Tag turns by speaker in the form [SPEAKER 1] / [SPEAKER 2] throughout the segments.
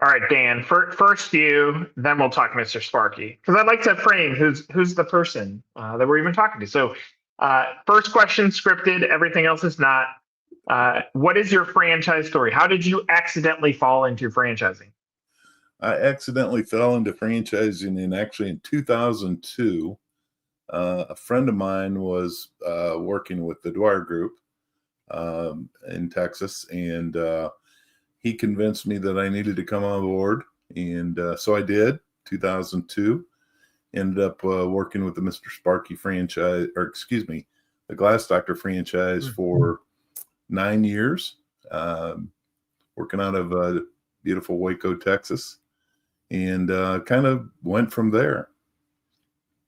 [SPEAKER 1] All right, Dan. First you, then we'll talk Mr. Sparky, because I'd like to frame who's the person that we're even talking to. So, first question scripted. Everything else is not. What is your franchise story? How did you accidentally fall into franchising?
[SPEAKER 2] I accidentally fell into franchising in 2002. A friend of mine was working with the Dwyer Group in Texas, and he convinced me that I needed to come on board, and so I did. 2002, ended up working with the Mister Sparky franchise, or excuse me, the Glass Doctor franchise for 9 years, working out of beautiful Waco, Texas, and kind of went from there.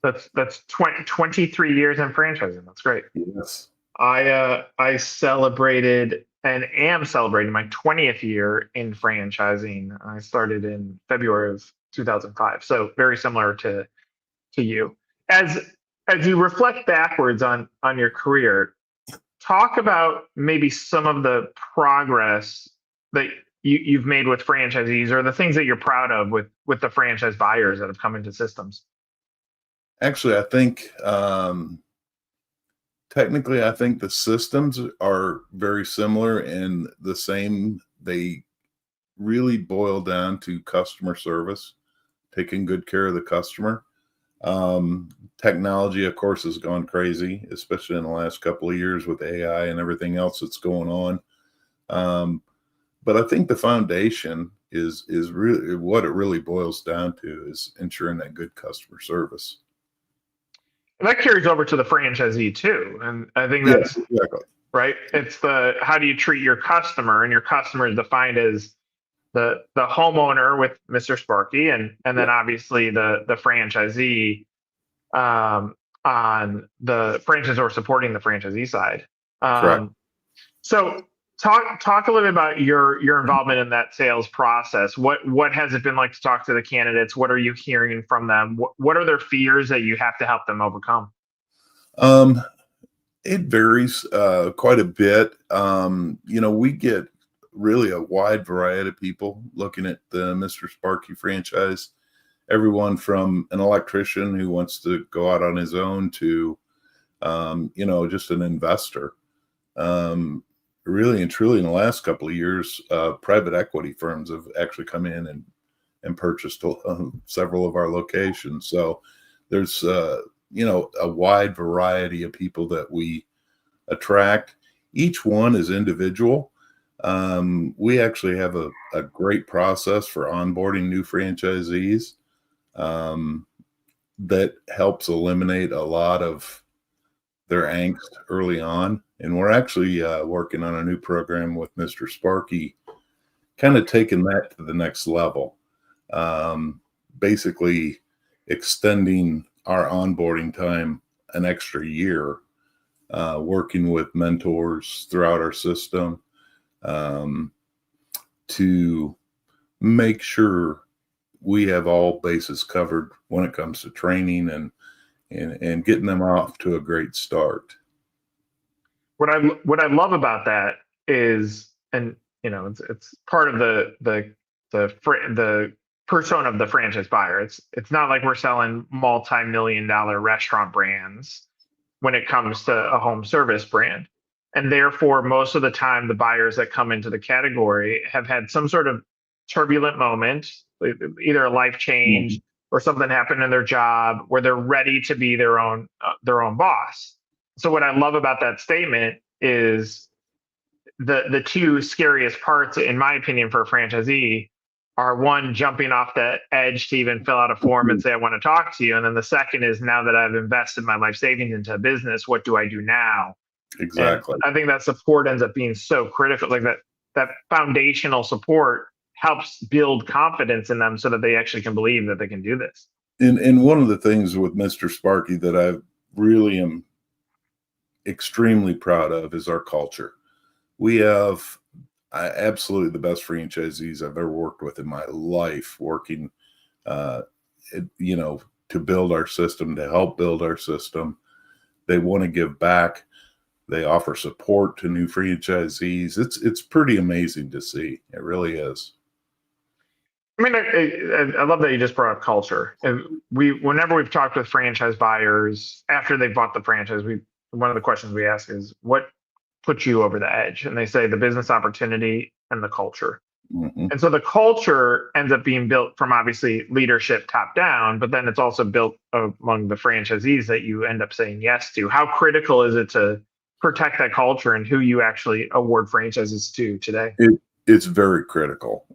[SPEAKER 1] That's 23 years in franchising. That's great.
[SPEAKER 2] Yes.
[SPEAKER 1] I celebrated and am celebrating my 20th year in franchising. I started in February of 2005, so very similar to you. As as you reflect backwards on your career, talk about maybe some of the progress that you've made with franchisees, or the things that you're proud of with the franchise buyers that have come into systems.
[SPEAKER 2] Actually, I think technically, I think the systems are very similar and the same. They really boil down to customer service, taking good care of the customer. Technology, of course, has gone crazy, especially in the last couple of years with AI and everything else that's going on. But I think the foundation is really what it really boils down to is ensuring that good customer service.
[SPEAKER 1] And that carries over to the franchisee too. And I think
[SPEAKER 2] Yes,
[SPEAKER 1] that's
[SPEAKER 2] exactly.
[SPEAKER 1] right. It's the how do you treat your customer, and your customer is defined as the homeowner with Mr. Sparky, and
[SPEAKER 2] Yeah,
[SPEAKER 1] then obviously the franchisee on the franchisor supporting the franchisee side.
[SPEAKER 2] correct.
[SPEAKER 1] So talk a little bit about your involvement in that sales process. What has it been like to talk to the candidates? What are you hearing from them? What are their fears that you have to help them overcome?
[SPEAKER 2] Um, it varies quite a bit. We get really a wide variety of people looking at the Mister Sparky franchise. Everyone from an electrician who wants to go out on his own to, just an investor. Really and truly, in the last couple of years, private equity firms have actually come in and purchased several of our locations. So there's, a wide variety of people that we attract. Each one is individual. We actually have a great process for onboarding new franchisees that helps eliminate a lot of their angst early on. And we're actually working on a new program with Mr. Sparky, kind of taking that to the next level. Basically extending our onboarding time an extra year, working with mentors throughout our system to make sure we have all bases covered when it comes to training and getting them off to a great start.
[SPEAKER 1] What I love about that is, and it's part of the persona of the franchise buyer. It's not like we're selling multi-million-dollar restaurant brands when it comes to a home service brand. And therefore, most of the time, the buyers that come into the category have had some sort of turbulent moment, either a life change or something happened in their job where they're ready to be their own boss. So what I love about that statement is the two scariest parts, in my opinion, for a franchisee are, one, jumping off that edge to even fill out a form and say, I want to talk to you. And then the second is, now that I've invested my life savings into a business, what do I do now? And
[SPEAKER 2] Exactly.
[SPEAKER 1] I think that support ends up being so critical. Like that foundational support helps build confidence in them so that they actually can believe that they can do this.
[SPEAKER 2] And one of the things with Mr. Sparky that I really am extremely proud of is our culture. We have absolutely the best franchisees I've ever worked with in my life, working, to build our system, to help build our system. They want to give back. They offer support to new franchisees. It's pretty amazing to see. It really is.
[SPEAKER 1] I mean, I love that you just brought up culture. And whenever we've talked with franchise buyers after they've bought the franchise, one of the questions we ask is, what puts you over the edge? And they say the business opportunity and the culture.
[SPEAKER 2] Mm-hmm.
[SPEAKER 1] And so the culture ends up being built from obviously leadership top down, but then it's also built among the franchisees that you end up saying yes to. How critical is it to protect that culture and who you actually award franchises to today?
[SPEAKER 2] It's very critical.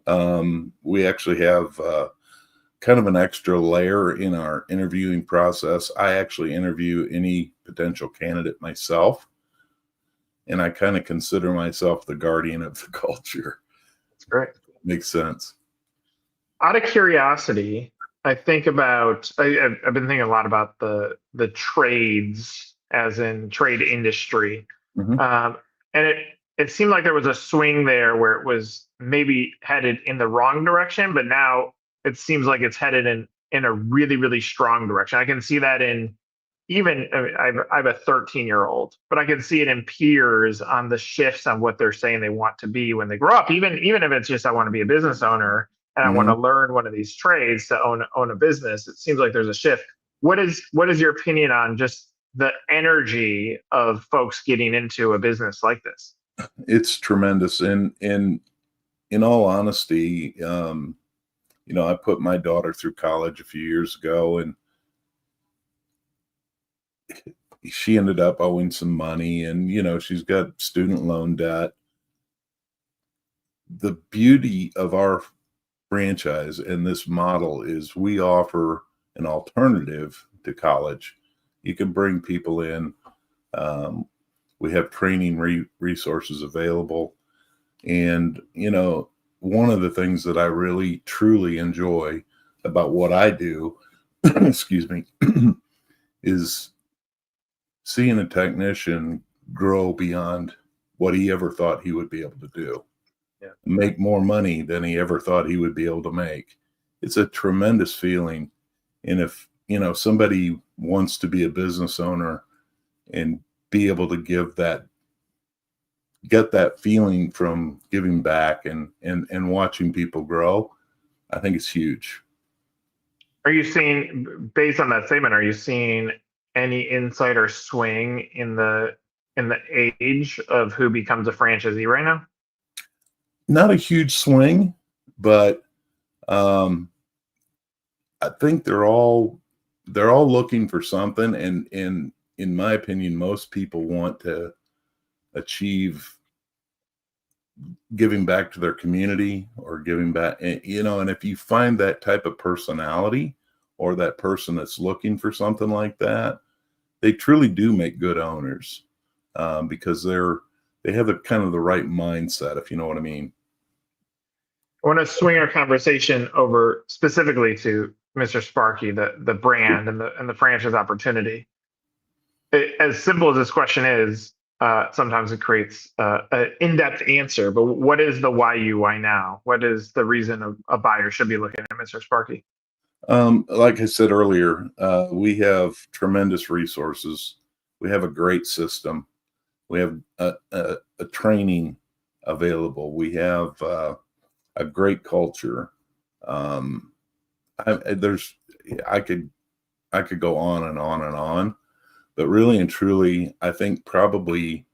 [SPEAKER 2] We actually have kind of an extra layer in our interviewing process. I actually interview any potential candidate myself, and I kind of consider myself the guardian of the culture.
[SPEAKER 1] That's great.
[SPEAKER 2] Makes sense.
[SPEAKER 1] Out of curiosity, I've been thinking a lot about the trades, as in trade industry.
[SPEAKER 2] Mm-hmm.
[SPEAKER 1] And it seemed like there was a swing there where it was maybe headed in the wrong direction, but now it seems like it's headed in a really, really strong direction. I can see that in even I have a 13-year-old, but I can see it in peers on the shifts on what they're saying they want to be when they grow up. Even if it's just I want to be a business owner and I want
[SPEAKER 2] Mm-hmm.
[SPEAKER 1] to learn one of these trades to own a business. It seems like there's a shift. What is your opinion on just the energy of folks getting into a business like this?
[SPEAKER 2] It's tremendous. And in all honesty, I put my daughter through college a few years ago, and she ended up owing some money, and she's got student loan debt. The beauty of our franchise and this model is we offer an alternative to college. You can bring people in. We have training resources available. And, one of the things that I really, truly enjoy about what I do, excuse me, is seeing a technician grow beyond what he ever thought he would be able to do.
[SPEAKER 1] Yeah.
[SPEAKER 2] Make more money than he ever thought he would be able to make. It's a tremendous feeling. And if, somebody wants to be a business owner and be able to get that feeling from giving back and watching people grow, I think it's huge.
[SPEAKER 1] Are you seeing, based on that statement, are you seeing any insight or swing in the age of who becomes a franchisee right now?
[SPEAKER 2] Not a huge swing, but I think they're all looking for something, and in my opinion, most people want to achieve giving back to their community or giving back, and if you find that type of personality or that person that's looking for something like that, they truly do make good owners, because they have the kind of the right mindset, if you know what I mean.
[SPEAKER 1] I want to swing our conversation over specifically to Mr. Sparky, the brand and the franchise opportunity. As simple as this question is, sometimes it creates an in-depth answer. But what is the why you, why now? What is the reason a buyer should be looking at Mr. Sparky?
[SPEAKER 2] Like I said earlier, we have tremendous resources. We have a great system. We have a training available. We have a great culture. I could go on and on and on, but really and truly, I think probably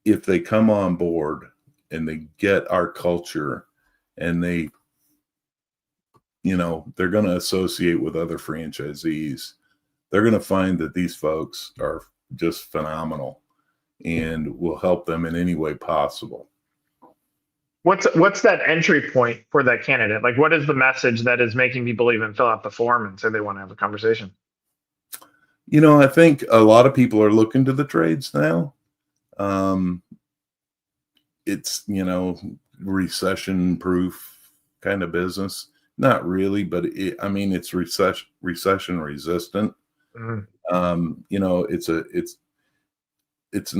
[SPEAKER 2] if they come on board and they get our culture and they're going to associate with other franchisees, they're going to find that these folks are just phenomenal and will help them in any way possible.
[SPEAKER 1] What's that entry point for that candidate? Like, what is the message that is making people even fill out the form and say they want to have a conversation?
[SPEAKER 2] I think a lot of people are looking to the trades now. It's, recession-proof kind of business. Not really, but it's recession-resistant.
[SPEAKER 1] Mm-hmm.
[SPEAKER 2] It's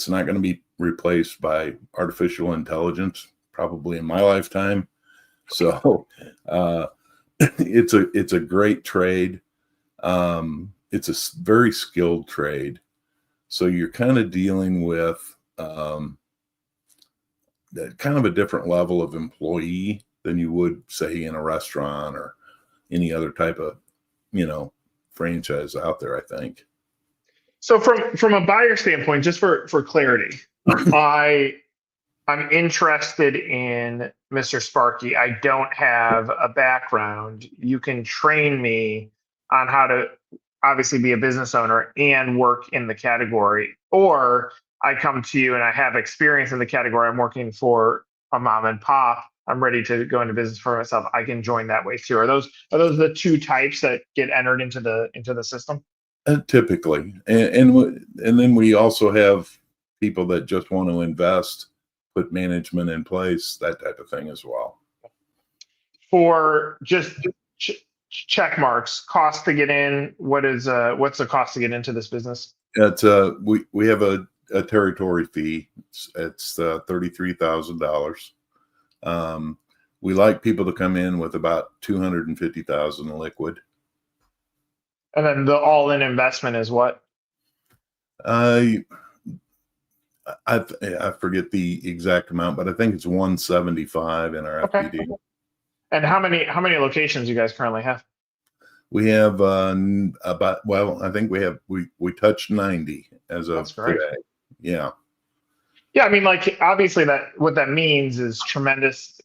[SPEAKER 2] not going to be replaced by artificial intelligence probably in my lifetime. So it's a great trade. It's a very skilled trade. So you're kind of dealing with that kind of a different level of employee than you would, say, in a restaurant or any other type of, franchise out there, I think.
[SPEAKER 1] So from a buyer standpoint, just for clarity, I'm interested in Mr. Sparky. I don't have a background. You can train me on how to obviously be a business owner and work in the category. Or I come to you and I have experience in the category. I'm working for a mom and pop. I'm ready to go into business for myself. I can join that way too. Are those the two types that get entered into the system?
[SPEAKER 2] Typically, and then we also have people that just want to invest, put management in place, that type of thing as well.
[SPEAKER 1] For just check marks, cost to get in. What's the cost to get into this business?
[SPEAKER 2] It's we have a territory fee. It's $33,000. We like people to come in with about $250,000 liquid.
[SPEAKER 1] And then the all-in investment is what?
[SPEAKER 2] I forget the exact amount, but I think it's 175 in our FPD.
[SPEAKER 1] And how many locations you guys currently have?
[SPEAKER 2] We have I think we touched 90 as of today. Yeah.
[SPEAKER 1] Yeah, I mean, like, obviously what that means is tremendous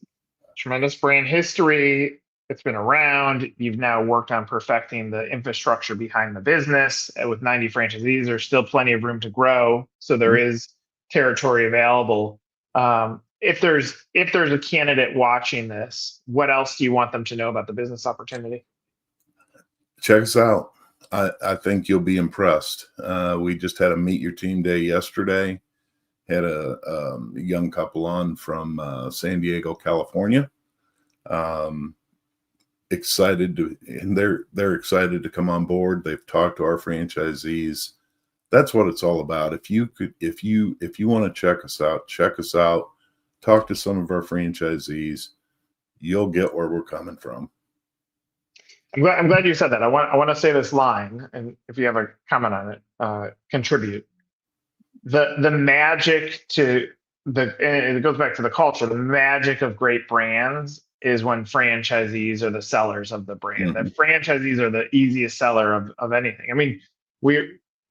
[SPEAKER 1] brand history. It's been around. You've now worked on perfecting the infrastructure behind the business. With 90 franchisees, there's still plenty of room to grow. So there is territory available. If there's a candidate watching this, what else do you want them to know about the business opportunity?
[SPEAKER 2] Check us out. I think you'll be impressed. We just had a meet your team day yesterday. Had a young couple on from San Diego, California. They're excited to come on board. They've talked to our franchisees. That's what it's all about. If you want to check us out, talk to some of our franchisees, you'll get where we're coming from.
[SPEAKER 1] I'm glad you said that. I want to say this line, and if you have a comment on it, contribute. The magic and it goes back to the culture. The magic of great brands is when franchisees are the sellers of the brand. That franchisees are the easiest seller of anything. I mean,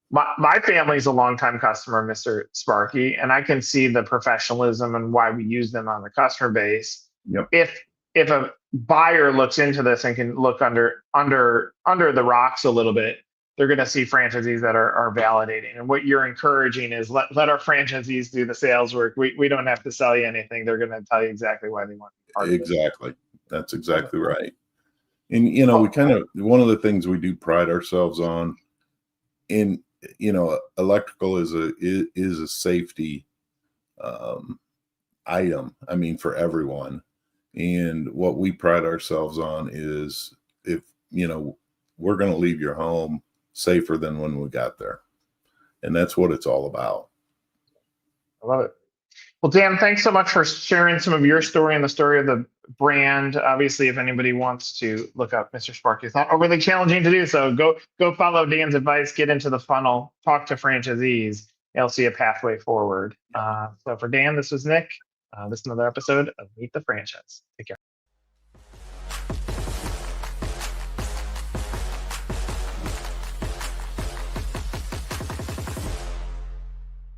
[SPEAKER 1] my family's a longtime customer of Mr. Sparky, and I can see the professionalism and why we use them on the customer base.
[SPEAKER 2] Yep.
[SPEAKER 1] If a buyer looks into this and can look under the rocks a little bit, they're going to see franchisees that are validating. And what you're encouraging is let our franchisees do the sales work. We don't have to sell you anything. They're going to tell you exactly why they want to be part of it.
[SPEAKER 2] Exactly. That's exactly right. And, we kind of, one of the things we do pride ourselves on in, electrical is a safety item. I mean, for everyone. And what we pride ourselves on is if, we're going to leave your home safer than when we got there. And that's what it's all about.
[SPEAKER 1] I love it. Well, Dan, thanks so much for sharing some of your story and the story of the brand. Obviously, if anybody wants to look up Mr. Sparky, it's not overly challenging to do so. Go follow Dan's advice, get into the funnel, talk to franchisees. You'll see a pathway forward. So for Dan, this was Nick. This is another episode of Meet the Franchise. Take care.